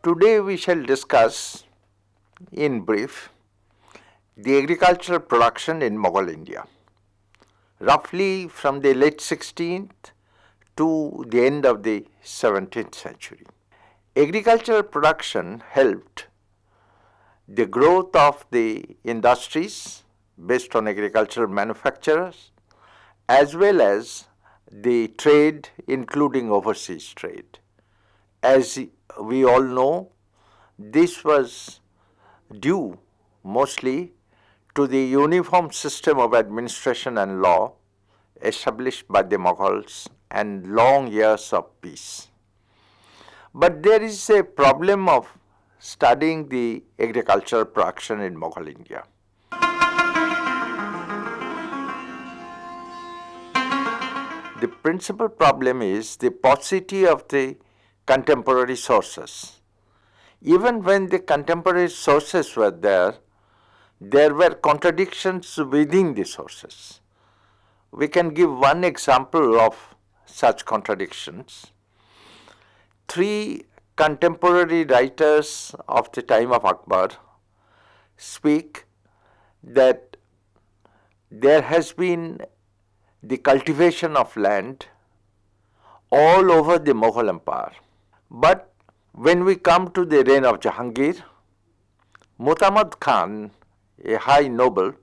Today we shall discuss in brief the agricultural production in Mughal India, roughly from the late 16th to the end of the 17th century. Agricultural production helped the growth of the industries based on agricultural manufacturers as well as the trade, including overseas trade. As we all know, this was due mostly to the uniform system of administration and law established by the Mughals and long years of peace. But there is a problem of studying the agricultural production in Mughal India. The principal problem is the paucity of the contemporary sources. Even when the contemporary sources were there were contradictions within the sources. We can give one example of such contradictions. Three contemporary writers of the time of Akbar speak that there has been the cultivation of land all over the Mughal Empire. But when we come to the reign of Jahangir, Mutamad Khan, a high noble,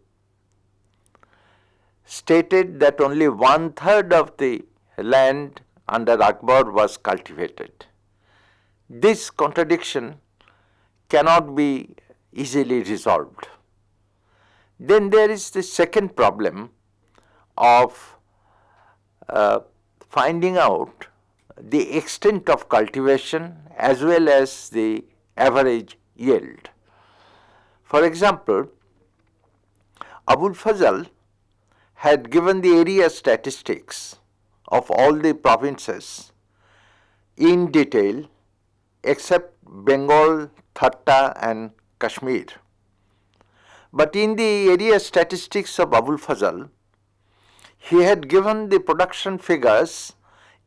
stated that only 1/3 of the land under Akbar was cultivated. This contradiction cannot be easily resolved. Then there is the second problem of finding out the extent of cultivation as well as the average yield. For example, Abul Fazl had given the area statistics of all the provinces in detail except Bengal, Thatta and Kashmir. But in the area statistics of Abul Fazl, he had given the production figures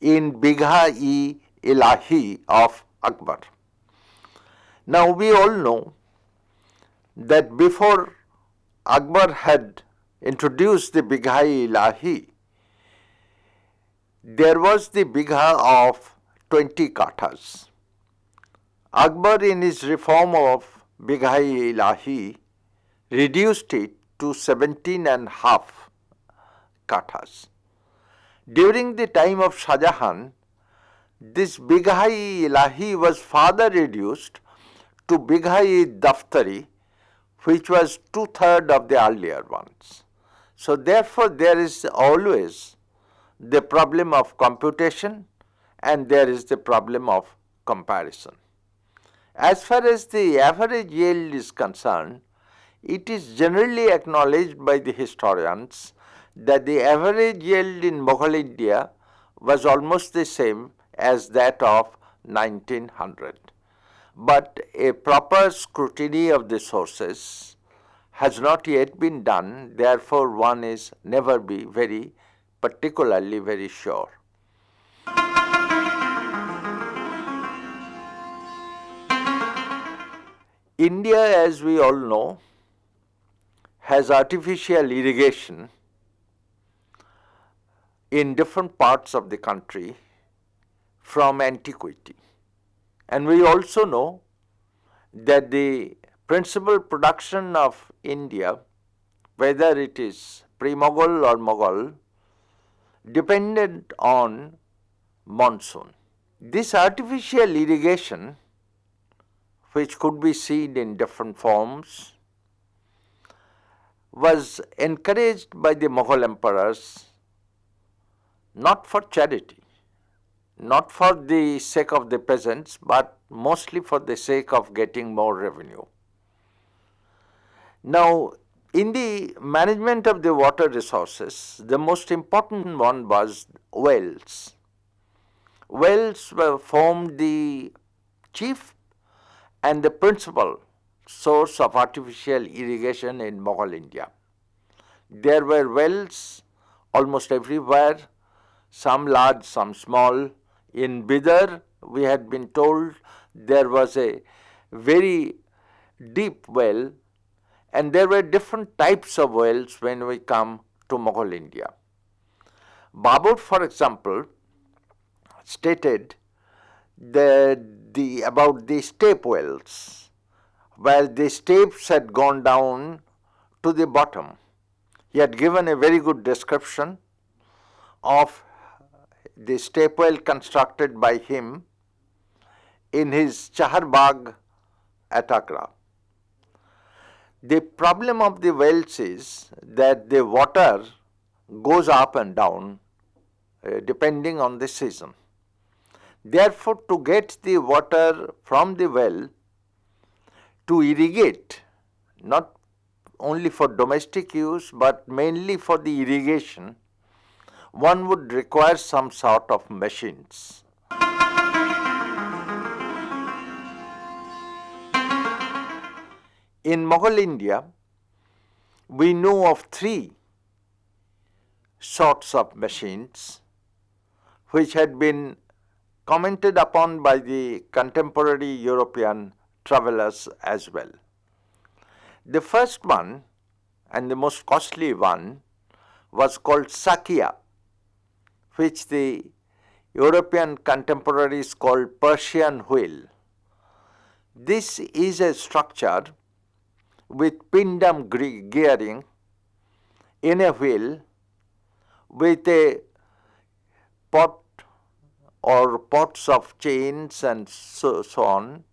in Bigha-e-Ilahi of Akbar. Now we all know that before Akbar had introduced the Bigha-e-Ilahi, there was the Bigha of 20 kathas. Akbar in his reform of Bigha-e-Ilahi reduced it to 17.5 kathas. During the time of Shah Jahan, this Bigha-e-Ilahi was further reduced to Bigha-e-Daftari, which was 2/3 of the earlier ones. So therefore there is always the problem of computation and there is the problem of comparison. As far as the average yield is concerned, it is generally acknowledged by the historians that the average yield in Mughal India was almost the same as that of 1900. But a proper scrutiny of the sources has not yet been done, therefore one is never be particularly very sure. India, as we all know, has artificial irrigation in different parts of the country from antiquity. And we also know that the principal production of India, whether it is pre-Mughal or Mughal, depended on monsoon. This artificial irrigation, which could be seen in different forms, was encouraged by the Mughal emperors not for charity, not for the sake of the peasants, but mostly for the sake of getting more revenue. Now, in the management of the water resources, the most important one was wells. Wells formed the chief and the principal source of artificial irrigation in Mughal India. There were wells almost everywhere, some large, some small. In Bidar, we had been told there was a very deep well, and there were different types of wells when we come to Mughal India. Babur, for example, stated about the step wells, where the steps had gone down to the bottom. He had given a very good description of the step well constructed by him in his Chahar Bagh at Agra. The problem of the wells is that the water goes up and down depending on the season. Therefore, to get the water from the well to irrigate, not only for domestic use but mainly for the irrigation, one would require some sort of machines. In Mughal India, we know of three sorts of machines which had been commented upon by the contemporary European travelers as well. The first one, and the most costly one, was called Sakia, which the European contemporaries called Persian wheel. This is a structure with pindam gearing in a wheel with a pot or pots of chains and so on,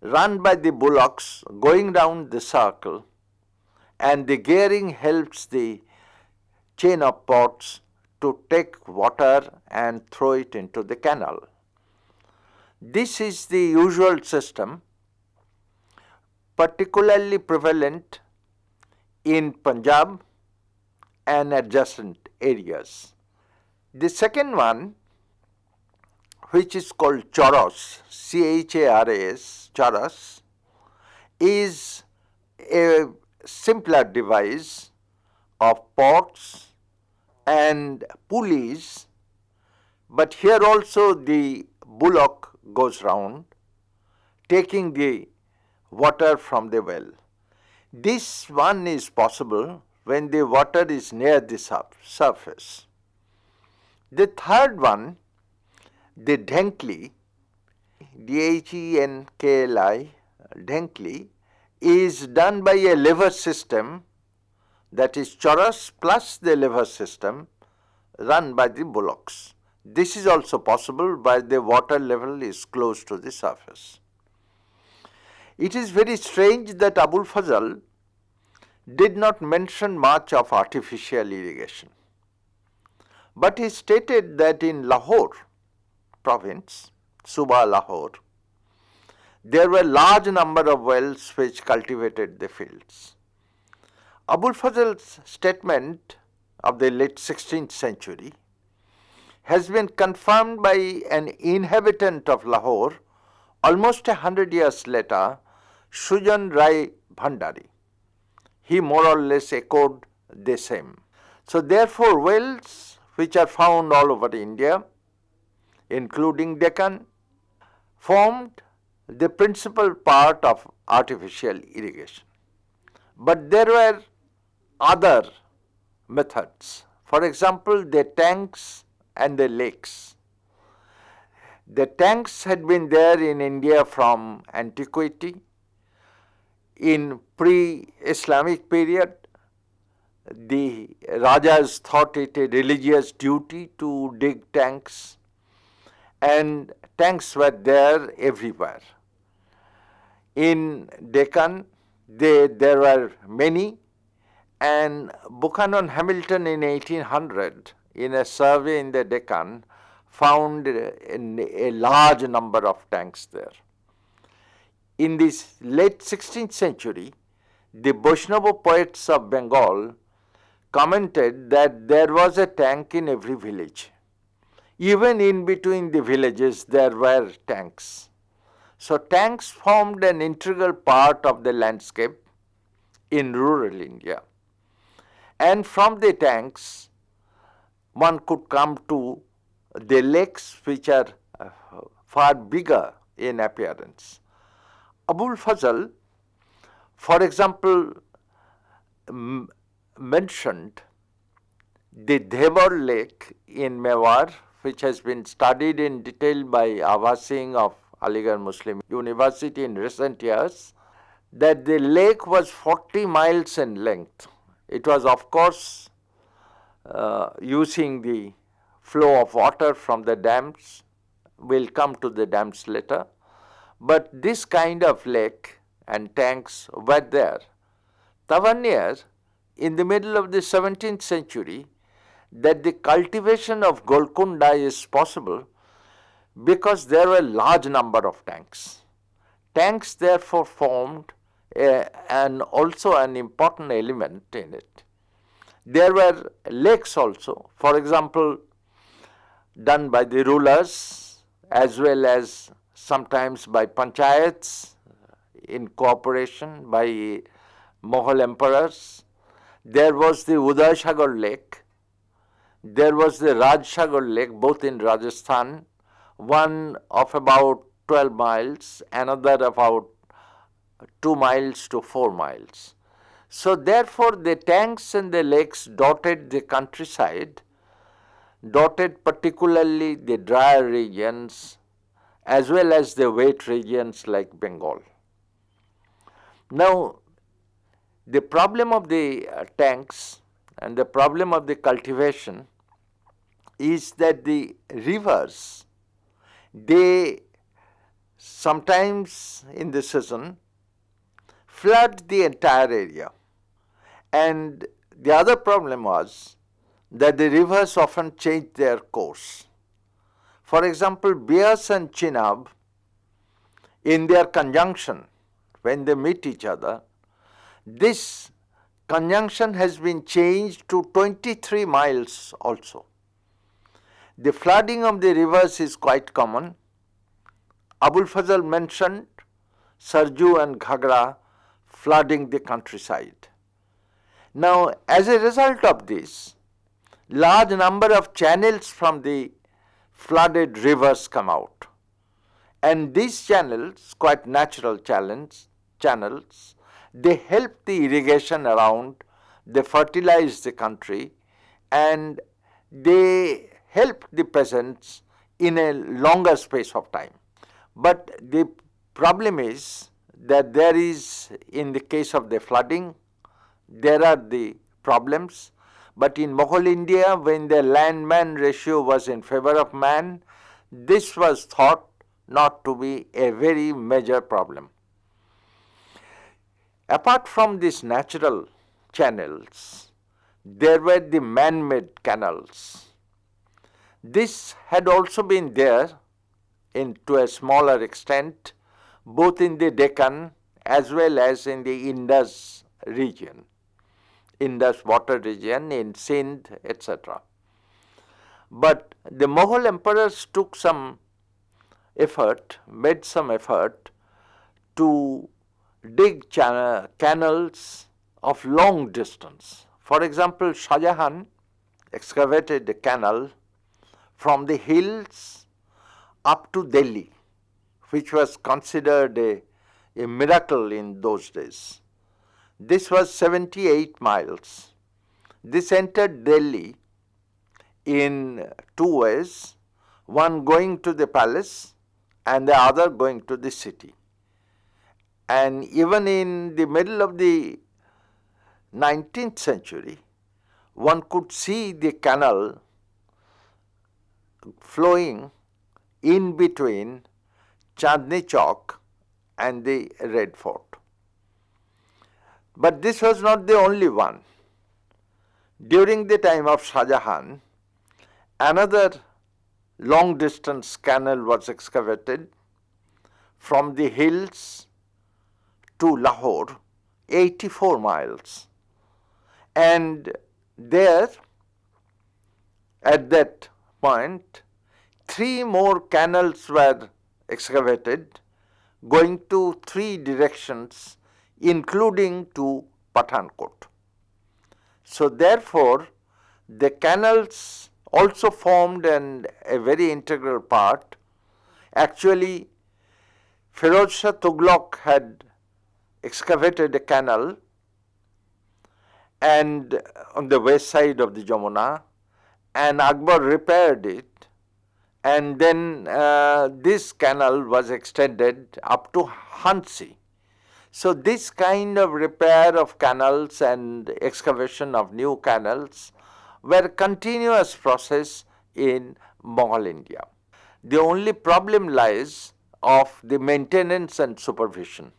run by the bullocks going round the circle, and the gearing helps the chain of pots to take water and throw it into the canal. This is the usual system, particularly prevalent in Punjab and adjacent areas. The second one, which is called charas, C-H-A-R-A-S, charas, is a simpler device of pots and pulleys, but here also the bullock goes round taking the water from the well. This one is possible when the water is near the surface. The third one, the Dhenkli, D-H-E-N-K-L-I, Dhenkli, is done by a lever system, that is charas plus the lever system run by the bullocks. This is also possible where the water level is close to the surface. It is very strange that Abul Fazl did not mention much of artificial irrigation, but he stated that in Lahore province, Suba Lahore, there were large number of wells which cultivated the fields. Abul Fazl's statement of the late 16th century has been confirmed by an inhabitant of Lahore almost 100 years later, Sujan Rai Bhandari. He more or less echoed the same. So therefore, wells which are found all over India, including Deccan, formed the principal part of artificial irrigation. But there were other methods. For example, the tanks and the lakes. The tanks had been there in India from antiquity. In pre-Islamic period, the Rajas thought it a religious duty to dig tanks, and tanks were there everywhere. In Deccan, there were many, and Buchanan Hamilton in 1800, in a survey in the Deccan, found a large number of tanks there. In this late 16th century, the Vaishnava poets of Bengal commented that there was a tank in every village. Even in between the villages, there were tanks. So tanks formed an integral part of the landscape in rural India. And from the tanks, one could come to the lakes, which are far bigger in appearance. Abul Fazl, for example, mentioned the Devar Lake in Mewar, which has been studied in detail by Abha Singh of Aligarh Muslim University in recent years, that the lake was 40 miles in length. It was, of course, using the flow of water from the dams. We'll come to the dams later. But this kind of lake and tanks were there. Tavannier, in the middle of the 17th century, that the cultivation of Golconda is possible because there were a large number of tanks. Tanks therefore formed and also an important element in it. There were lakes also, for example, done by the rulers as well as sometimes by panchayats in cooperation by Mughal emperors. There was the Udaysagar Lake. There was the Rajsagar Lake, both in Rajasthan, one of about 12 miles, another about 2 miles to 4 miles. So therefore the tanks and the lakes dotted the countryside, dotted particularly the drier regions as well as the wet regions like Bengal. Now, the problem of the tanks and the problem of the cultivation is that the rivers, they sometimes in the season flood the entire area. And the other problem was that the rivers often changed their course. For example, Beas and Chenab, in their conjunction, when they meet each other, this conjunction has been changed to 23 miles also. The flooding of the rivers is quite common. Abul Fazl mentioned Sarju and Ghagra flooding the countryside. Now, as a result of this, large number of channels from the flooded rivers come out. And these channels, quite natural channels, they help the irrigation around, they fertilize the country, and they help the peasants in a longer space of time. But the problem is that there is, in the case of the flooding, there are the problems. But in Mughal India, when the land-man ratio was in favor of man, this was thought not to be a very major problem. Apart from these natural channels, there were the man-made canals. This had also been there to a smaller extent, both in the Deccan as well as in the Indus region, Indus water region in Sindh, etc. But the Mughal emperors took some effort, made some effort to dig canals of long distance. For example, Shah Jahan excavated a canal from the hills up to Delhi, which was considered a miracle in those days. This was 78 miles. This entered Delhi in two ways, one going to the palace and the other going to the city. And even in the middle of the 19th century, one could see the canal flowing in between Chandni Chowk and the Red Fort. But this was not the only one. During the time of Shah Jahan, another long distance canal was excavated from the hills to Lahore, 84 miles. And there, at that point, 3 more canals were excavated going to 3 directions, including to Pathankot. So therefore, the canals also formed a very integral part. Actually, Firoz Shah Tughlaq had excavated a canal and on the west side of the Jamuna, and Akbar repaired it, and then this canal was extended up to Hansi. So this kind of repair of canals and excavation of new canals were a continuous process in Mughal India. The only problem lies of the maintenance and supervision.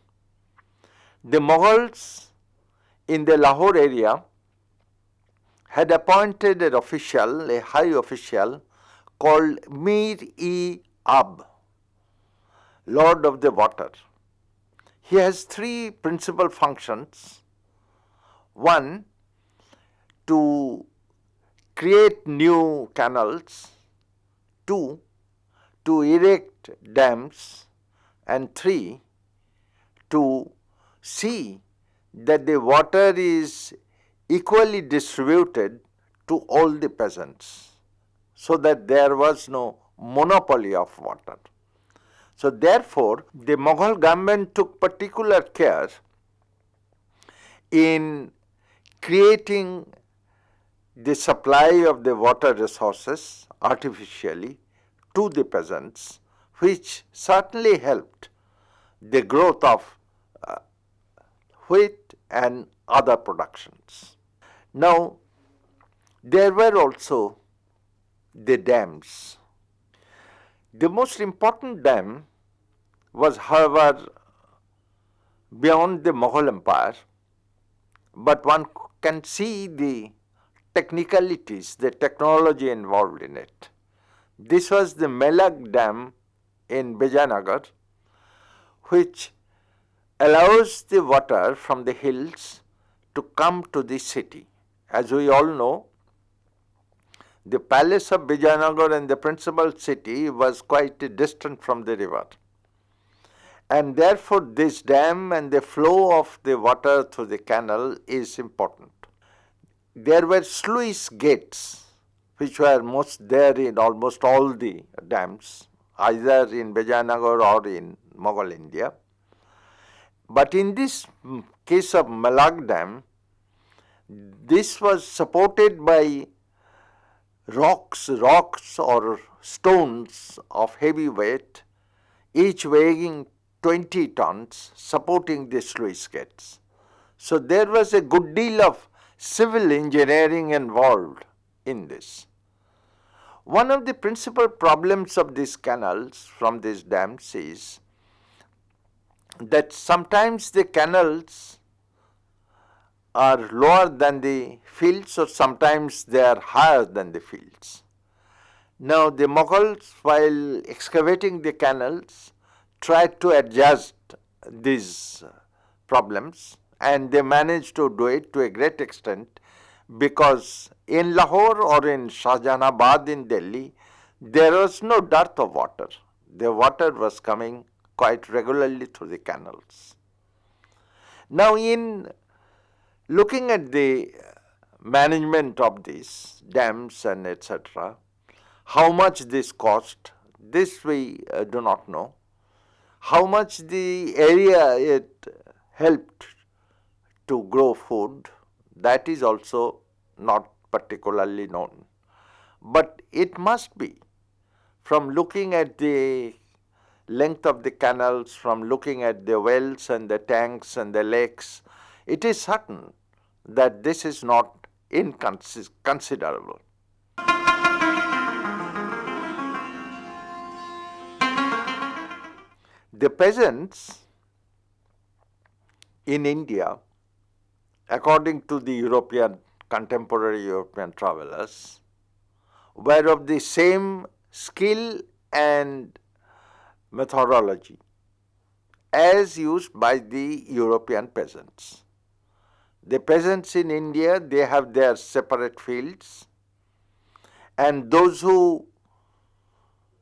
The Mughals in the Lahore area had appointed an official, a high official called Mir-e-Ab, Lord of the Water. He has three principal functions. One, to create new canals. Two, to erect dams. And three, to see that the water is equally distributed to all the peasants, so that there was no monopoly of water. So therefore, the Mughal government took particular care in creating the supply of the water resources artificially to the peasants, which certainly helped the growth of wheat and other productions. Now, there were also the dams. The most important dam was, however, beyond the Mughal Empire, but one can see the technicalities, the technology involved in it. This was the Melag Dam in Vijayanagar, which allows the water from the hills to come to the city. As we all know, the palace of Vijayanagar and the principal city was quite distant from the river. And therefore, this dam and the flow of the water through the canal is important. There were sluice gates, which were there in almost all the dams, either in Vijayanagar or in Mughal India. But in this case of Melag Dam, this was supported by rocks or stones of heavy weight, each weighing 20 tons, supporting the sluice gates. So there was a good deal of civil engineering involved in this. One of the principal problems of these canals from these dams is that sometimes the canals are lower than the fields, or sometimes they are higher than the fields. Now the Mughals, while excavating the canals, tried to adjust these problems, and they managed to do it to a great extent, because in Lahore or in Shahjahanabad in Delhi, there was no dearth of water. The water was coming quite regularly through the canals. Now, in looking at the management of these dams and etc., how much this cost, this we do not know. How much the area it helped to grow food, that is also not particularly known. But it must be, from looking at the length of the canals, from looking at the wells and the tanks and the lakes, it is certain that this is not inconsiderable. The peasants in India, according to the contemporary European travelers, were of the same skill and methodology as used by the European peasants. The peasants in India, they have their separate fields, and those who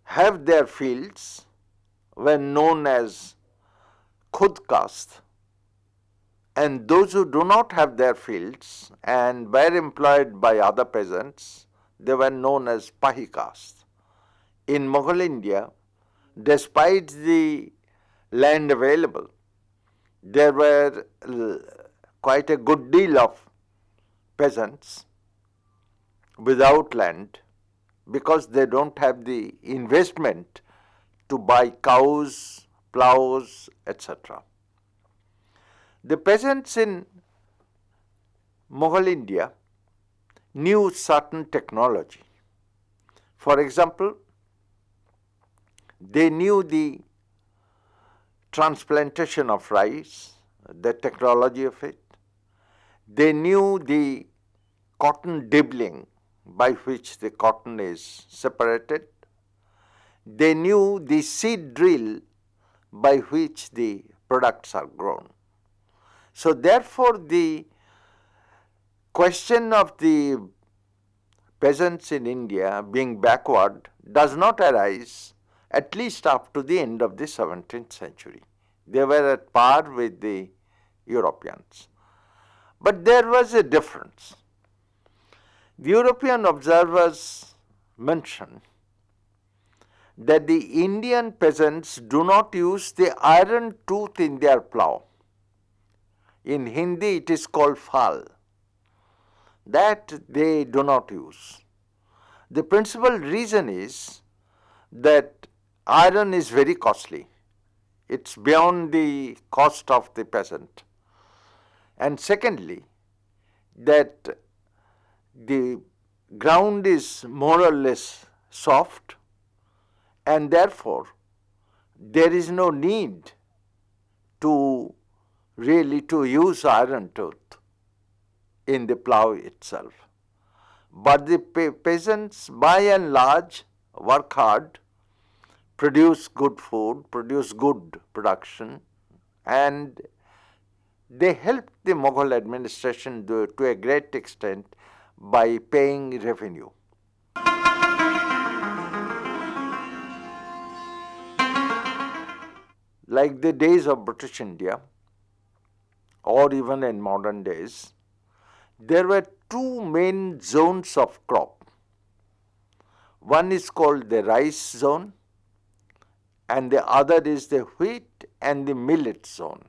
have their fields were known as khud-kast, and those who do not have their fields and were employed by other peasants, they were known as pahi-kast. In Mughal India, despite the land available, there were quite a good deal of peasants without land because they don't have the investment to buy cows, plows, etc. The peasants in Mughal India knew certain technology. For example, they knew the transplantation of rice, the technology of it. They knew the cotton dibbling, by which the cotton is separated. They knew the seed drill, by which the products are grown. So therefore, the question of the peasants in India being backward does not arise at least up to the end of the 17th century. They were at par with the Europeans. But there was a difference. The European observers mention that the Indian peasants do not use the iron tooth in their plough. In Hindi it is called fal. That they do not use. The principal reason is that iron is very costly. It's beyond the cost of the peasant. And secondly, that the ground is more or less soft, and therefore there is no need to really to use iron tooth in the plough itself. But the peasants by and large work hard, produce good food, produce good production, and they help the Mughal administration to a great extent by paying revenue. Like the days of British India, or even in modern days, there were two main zones of crop. One is called the rice zone, and the other is the wheat and the millet zone.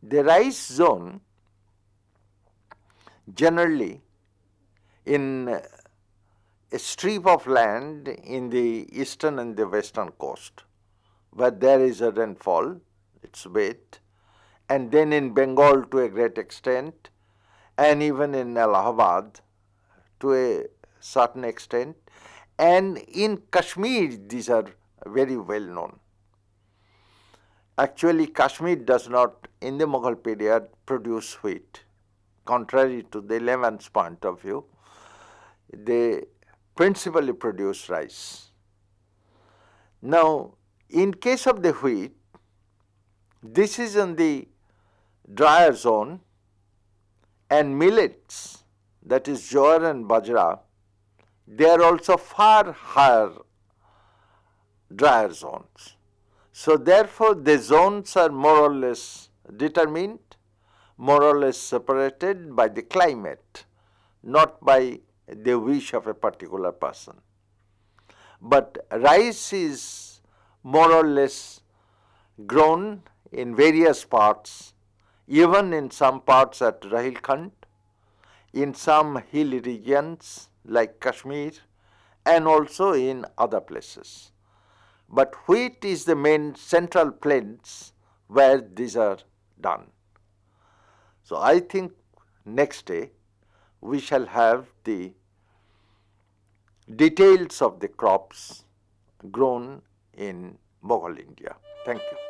The rice zone generally in a strip of land in the eastern and the western coast, where there is a rainfall, it's wet, and then in Bengal to a great extent, and even in Allahabad to a certain extent, and in Kashmir these are very well known. Actually, Kashmir does not, in the Mughal period, produce wheat. Contrary to the layman's point of view, they principally produce rice. Now, in case of the wheat, this is in the drier zone, and millets, that is jowar and bajra, they are also far higher drier zones. So therefore, the zones are more or less determined, more or less separated by the climate, not by the wish of a particular person. But rice is more or less grown in various parts, even in some parts at Rohilkhand, in some hill regions like Kashmir, and also in other places. But wheat is the main central plains where these are done. So I think next day we shall have the details of the crops grown in Mughal India. Thank you.